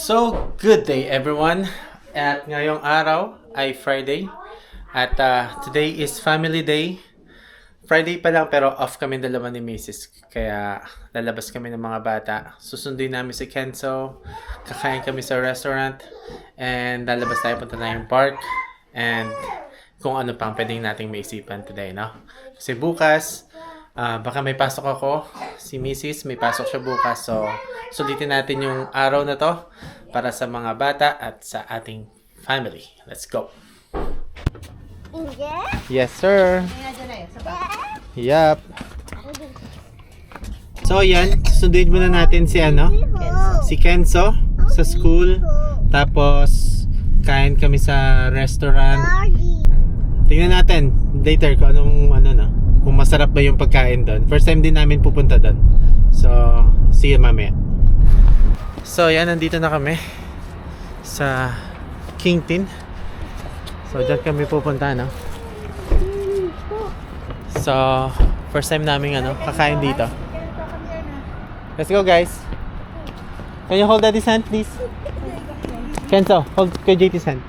So, good day everyone. At ngayong araw ay Friday. At today is family day. Friday pa lang pero off kami dalawa ni Mrs. Kaya lalabas kami ng mga bata. Susunduin namin si Kenzo. Kakain kami sa restaurant. And lalabas tayo, punta tayong park. And kung ano pang pwedeng nating maisipan today, no? Kasi bukas, baka may pasok ako. Si Mrs. may pasok siya bukas. So, sulitin natin yung araw na to para sa mga bata at sa ating family. Let's go! Yes, sir! Yup! So, yan. Susunduin muna natin si si Kenzo sa school. Tapos, kain kami sa restaurant. Tingnan natin later kung anong kung masarap ba yung pagkain doon. First time din namin pupunta doon. So, see you mamaya. So, yan, nandito na kami sa Kingtin. So, dyan kami pupunta, no? So, first time namin kakain dito. Let's go, guys. Can you hold Daddy's hand, please? Kenzo, hold kay JT's hand.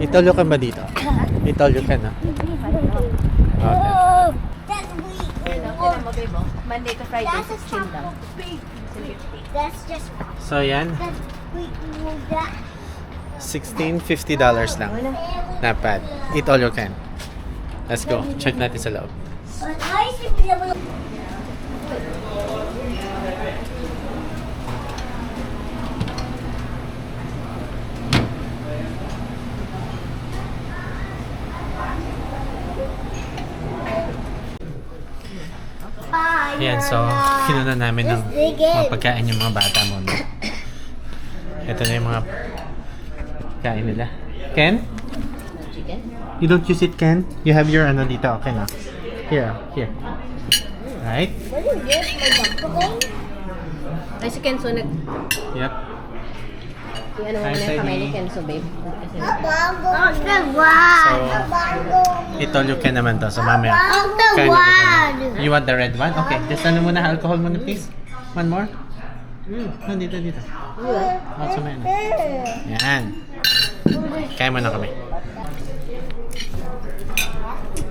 Itolo ka ba dito? Itolo ka na? Okay. Monday to Friday, 16 lang. So yan, $16.50 lang. Not bad. Eat all you can. Let's go. Check natin sa loob. Ayan, so kinuna namin ng mga pagkain yung mga bata mo. No? Ito na yung mga kain nila. Ken? You don't use it, Ken? You have your dito. Okay na. Here. Right? Ay, si Kenzo Yep. Yung mo na kamay ni Kenzo, babe. So, ito you can naman to. So, mamaya. You want the red one? Okay. Just muna, alcohol muna, please. One more. No, dito. Also, may yan. Kaya mo na kami.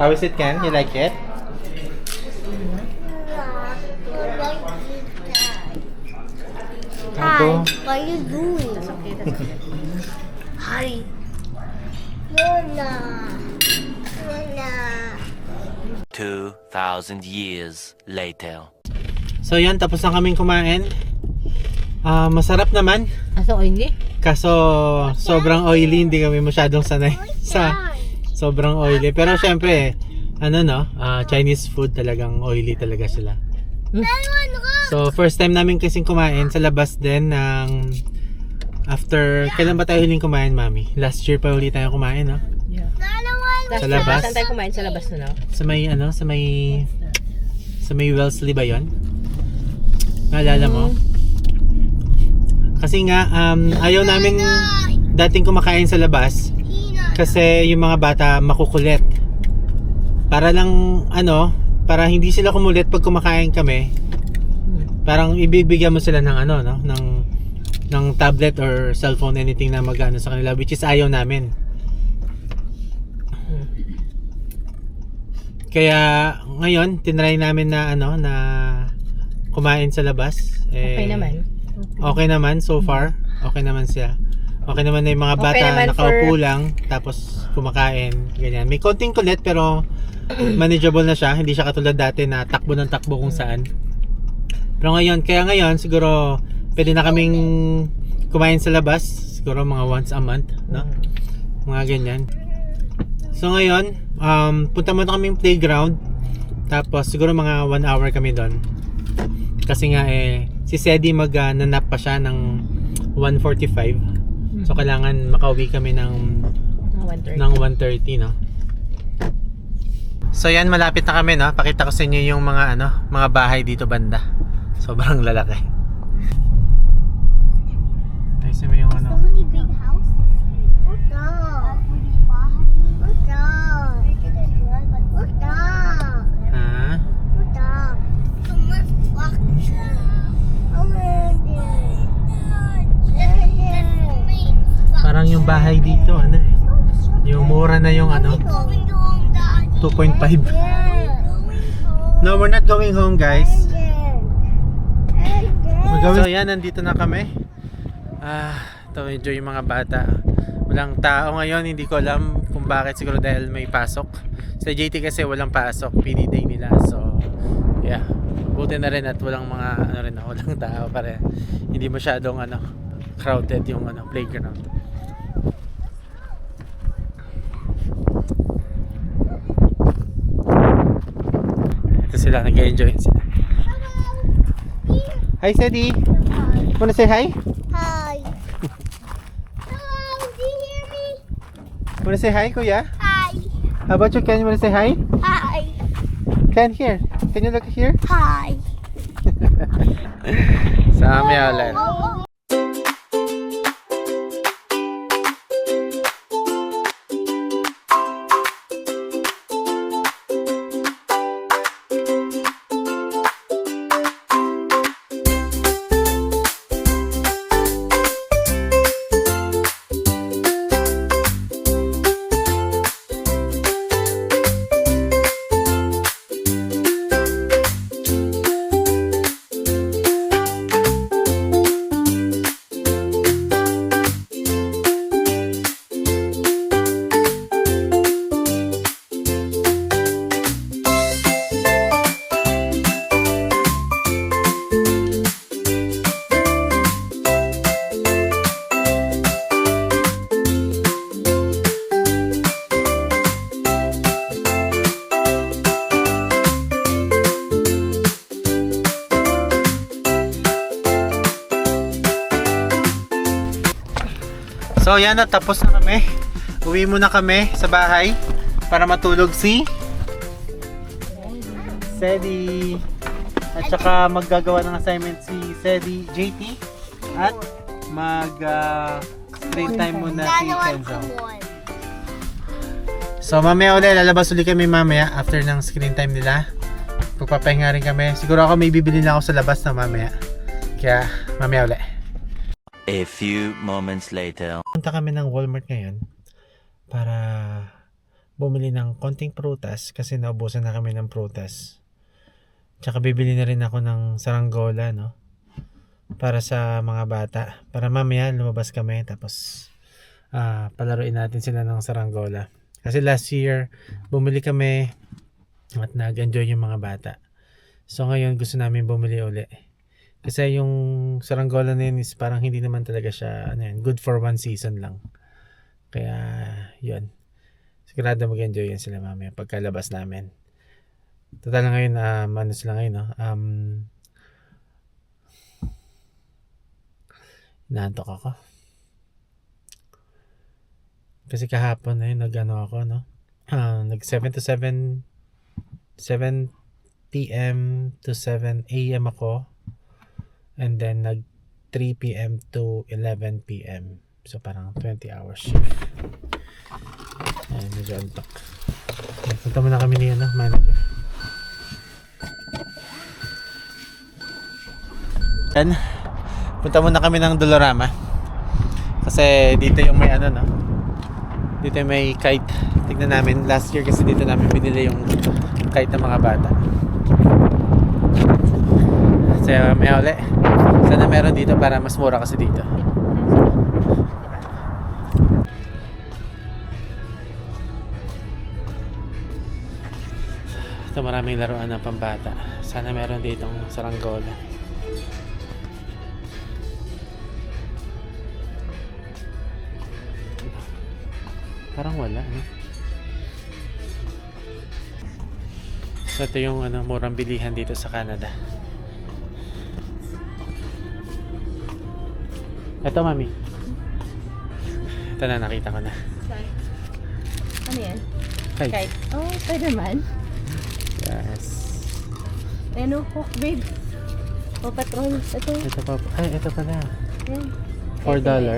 How is it, Ken? You like it? Hi, what are you doing? That's okay. Hi. Luna. 2,000 years later. So, yan. Tapos na kaming kumain. Masarap naman. Aso oily? Kaso, sobrang oily. Hindi kami masyadong sanay sa sobrang oily. Pero, syempre, Chinese food talagang oily talaga sila. So, first time namin kasing kumain sa labas din ng after, kailan ba tayo huling kumain, Mami? Last year pa ulit tayo kumain, no? Yeah. Sa labas? Saan tayo kumain sa labas na, no? Sa may Wellesley ba yun? Naalala mo? Kasi nga, ayaw namin dating kumakain sa labas kasi yung mga bata makukulit. Para lang, para hindi sila kumulit pag kumakain kami. Parang ibibigyan mo sila ng ng tablet or cellphone, anything na mag-ano sa kanila, which is ayaw namin. Kaya ngayon tinry namin na na kumain sa labas. Okay naman. Okay naman so far. Okay naman siya. Okay naman na yung mga bata nakaupo lang tapos kumakain, ganyan. May konting kulit pero manageable na siya. Hindi siya katulad dati na takbo ng takbo kung saan. Pero ngayon siguro pwede na kaming kumain sa labas, siguro mga once a month, no? Mga ganyan. So ngayon, punta muna kaming playground. Tapos siguro mga 1 hour kami doon. Kasi nga si Sedi nanap pa siya ng 1:45. So kailangan makauwi kami ng 1:30, no? So yan, malapit na kami, no? Pakita ko sa inyo yung mga mga bahay dito banda. Sobrang lalaki. Ay, sa may yung So many big houses. bahay dito, ano eh. Yung mura na yung ano, Going home, Daddy. 2.5. Yeah. No, we're not going home, guys. Again. So yan, nandito na kami. Ito medyo yung mga bata. Walang tao ngayon, hindi ko alam kung bakit, siguro dahil may pasok. Sa JT kasi walang pasok, PD day nila. So, yeah. Buti na rin at walang mga walang tao para hindi masyadong crowded yung playground. Ito sila, nag-enjoy sila. Hi, Sadie. Wanna say hi? Hi. Hello, do you hear me? Wanna say hi, Kuya? Hi. How about you, Ken? You wanna say hi? Hi. Ken, here. Can you look here? Hi. Sa amin ulit. So yan na, tapos na kami. Uwi muna kami sa bahay para matulog si Sedi. At saka maggagawa ng assignment si Sedi JT. At mag screen time muna si Kenzo. So mamaya ulit, lalabas ulit kami mamaya after ng screen time nila. Pagpapahinga rin kami. Siguro ako may bibili na ako sa labas na mamaya. Kaya mamaya ulit. A few moments later. Punta kami ng Walmart ngayon para bumili ng konting prutas kasi naubusan na kami ng prutas. Tsaka bibili na rin ako ng saranggola, no? Para sa mga bata. Para mamaya lumabas kami tapos palaruin natin sila ng saranggola. Kasi last year bumili kami at nag-enjoy yung mga bata. So ngayon gusto namin bumili uli. Kasi yung saranggola na yun is parang hindi naman talaga siya good for one season lang. Kaya yun. Sigurado mag-enjoy yan sila mamaya pagkalabas namin. Total na ngayon ano sila ngayon, no? Inaantok ako. Kasi kahapon na yun nag-ano ako, no? Nag 7 p.m. to 7 a.m. ako. And then nag 3 p.m. to 11 p.m. So parang 20 hours shift. Ayan, medyo antok. Punta muna kami ni manager. Yan. Punta muna kami ng Dolorama. Kasi dito yung may no? Dito yung may kite. Tignan namin. Last year kasi dito namin binili yung kite ng mga bata. So may uli. Sana meron dito para mas mura kasi dito. Ito maraming laruan ng pambata. Sana meron ditong saranggola. Parang wala, no? So ito yung murang bilihan dito sa Canada. Ito, mami. Ito na, nakita ko na. Ano yan? Kite. Kite. Oh, Spider-Man. Yes. Ano, Hawk, babe. Oh, Patrol. Ito. Ito pa. Ay, ito pala. Yan. $4.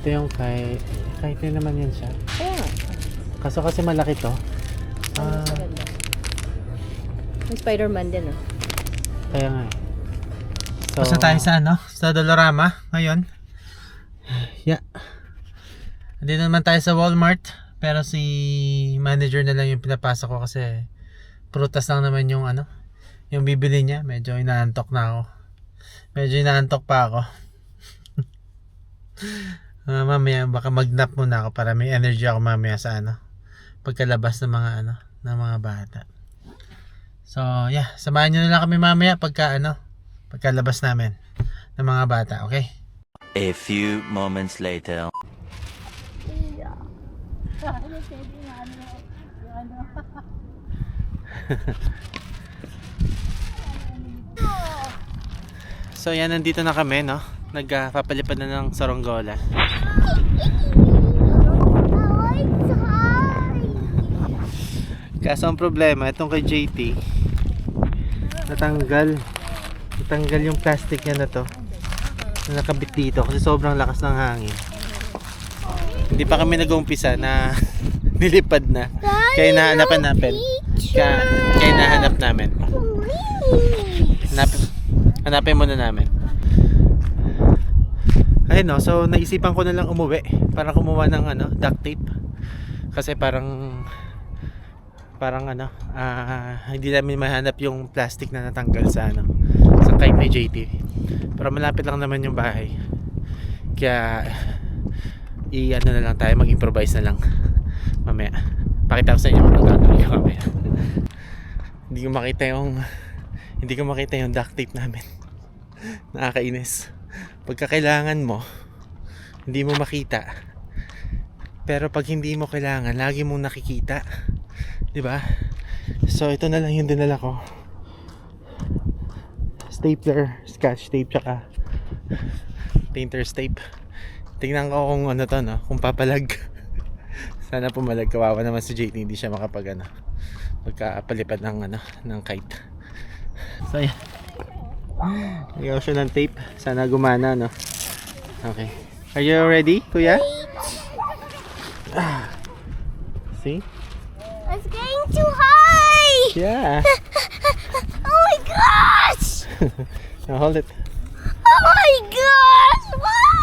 Ito yung kite. Kite naman yan siya. Kaya nga. Kaso kasi malaki to. Mas maganda. May Spider-Man din, oh. Kaya nga eh. So, basta tayo sa sa Dolorama ngayon. Yeah. Hindi naman tayo sa Walmart, pero si manager na lang yung pinapasok ko kasi prutas lang naman yung yung bibili niya. Medyo inaantok na ako. Medyo inaantok pa ako. Mamaya baka mag-nap muna ako para may energy ako mamaya sa pagkalabas ng mga ng mga bata. So, yeah, samahan niyo na lang kami mamaya pagkalabas namin ng mga bata, okay? A few moments later. So, yan, nandito na kami, no? Nagpapalipad na ng saronggola. Kaso ang problema, itong kay JT, natanggal yung plastic niya na to na nakabit dito kasi sobrang lakas ng hangin. Hindi pa kami nag-uumpisa na nilipad na. Kaya nahanapan namin. Kaya nahanap namin. Hanapin muna namin. Ayun, no, so naisipan ko na lang umuwi para kumuha ng duct tape. Kasi parang hindi namin mahanap yung plastic na natanggal sa kite ni JT. Pero malapit lang naman yung bahay. Kaya na lang tayo, mag-improvise na lang mamaya. Pakita ko sa inyo kung gagawin ko mamaya. Hindi ko makita yung duct tape namin. Nakakainis. Pagka kailangan mo, hindi mo makita. Pero pag hindi mo kailangan, lagi mong nakikita. 'Di ba? So ito na lang yung dinala ko. Stapler, scotch tape, tsaka painter's tape. Tingnan ko kung kung papalag. Sana pumalag. Kawawa naman si JT, hindi siya magkapalipad ng kite. So yan. Lagaw siya ng tape. Sana gumana, no? Okay. Are you ready, kuya? See? It's getting too high! Yeah. Oh my gosh! Now hold it. Oh my gosh! What?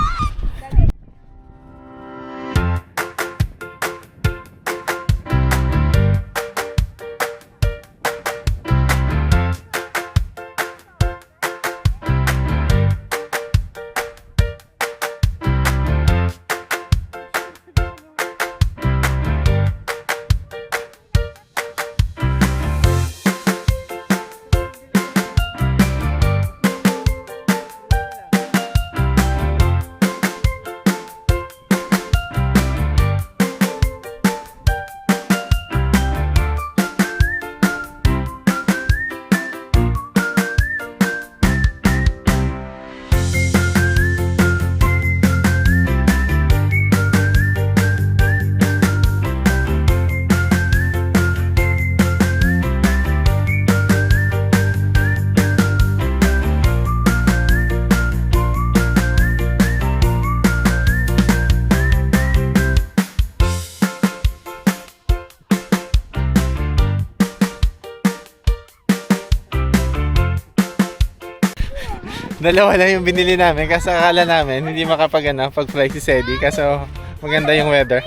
Dalawa lang yung binili namin kasi akala namin hindi pag-fly si Sedi kaso maganda yung weather.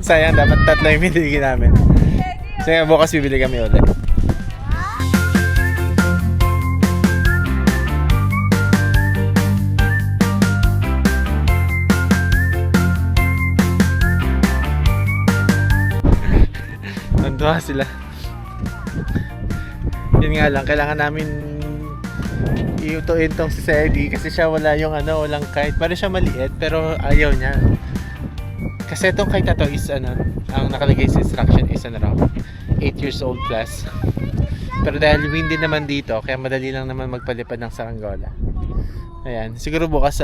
Sayang, dapat tatlo yung binili namin. So bukas bibili kami ulit. Nanduha sila. Yun nga lang, kailangan namin iutuin tong si Sedi kasi siya walang kite. Parang siya maliit pero ayaw niya. Kasi itong kite na to is ang nakalagay sa instruction is 8 years old plus. Pero dahil windy naman dito, kaya madali lang naman magpalipad ng saranggola. Ayan, siguro bukas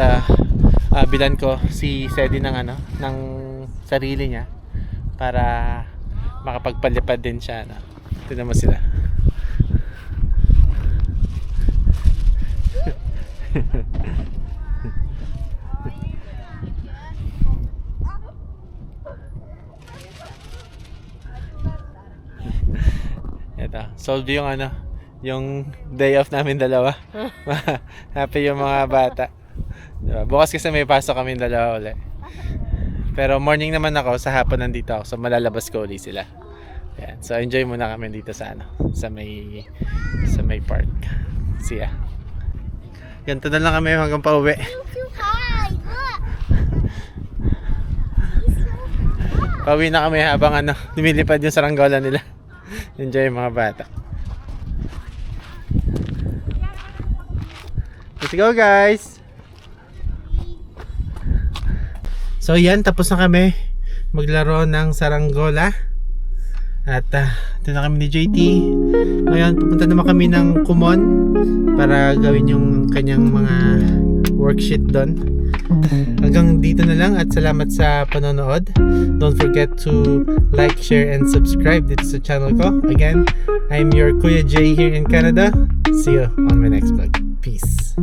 bilan ko si Sedi ng sarili niya para makapagpalipad din siya. Tignan mo sila. Ito, solve yung yung day off namin dalawa. Happy yung mga bata. Diba? Bukas kasi may pasok kami dalawa ulit. Pero morning naman ako, sa hapon nandito ako. So malalabas ko ulit sila. Ayan. So enjoy muna kami dito sa ano, sa may park. See ya. Ganito na lang kami hanggang pauwi. Too high. Look. Pauwi na kami habang ano, lumilipad yung saranggola nila. Enjoy mga bata. Let's go guys! So yan, tapos na kami maglaro ng saranggola. At ito na kami ni JT. Ngayon, pupunta naman kami ng Kumon para gawin yung kanyang mga worksheet doon. Hanggang dito na lang at salamat sa panonood. Don't forget to like, share, and subscribe dito sa channel ko. Again, I'm your Kuya Jay here in Canada. See you on my next vlog. Peace.